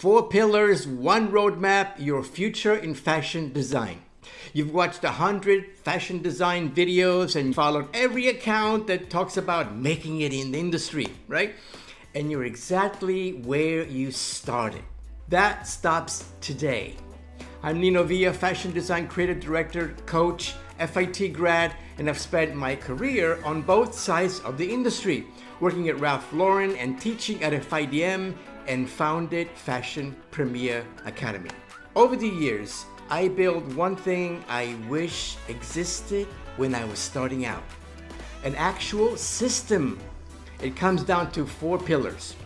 4 pillars, 1 roadmap, your future in fashion design. You've watched 100 fashion design videos and followed every account that talks about making it in the industry, right? And you're exactly where you started. That stops today. I'm Nino, fashion design creative director, coach, FIT grad, and I've spent my career on both sides of the industry, working at Ralph Lauren and teaching at FIDM, and founded Fashion Premier Academy. Over the years, I built one thing I wish existed when I was starting out. An actual system. It comes down to 4 pillars.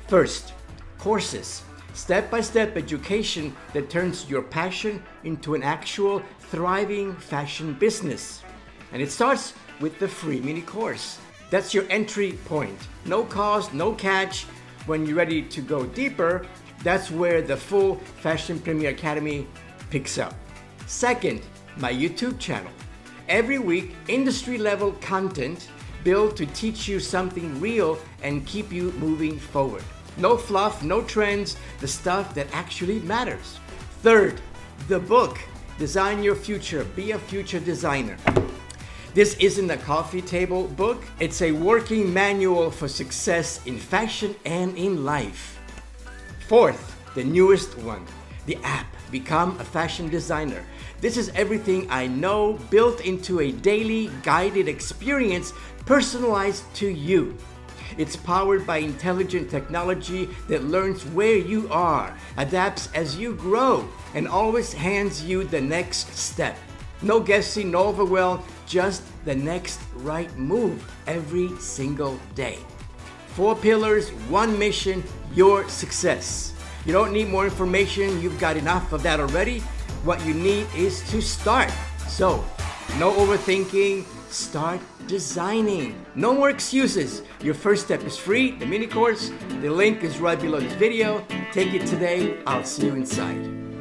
First, courses. Step-by-step education that turns your passion into an actual thriving fashion business. And it starts with the free mini course. That's your entry point. No cost, no catch. When you're ready to go deeper, that's where the full Fashion Premier Academy picks up. Second, my YouTube channel. Every week, industry-level content built to teach you something real and keep you moving forward. No fluff, no trends, the stuff that actually matters. Third, the book, Design Your Future, Be a Future Designer. This isn't a coffee table book, it's a working manual for success in fashion and in life. Fourth, the newest one, the app, Become a Fashion Designer. This is everything I know built into a daily guided experience personalized to you. It's powered by intelligent technology that learns where you are, adapts as you grow, and always hands you the next step. No guessing, no overwhelm, just the next right move every single day. 4 pillars, 1 mission, your success. You don't need more information, you've got enough of that already. What you need is to start. So, no overthinking, start designing. No more excuses. Your first step is free, the mini course. The link is right below this video. Take it today. I'll see you inside.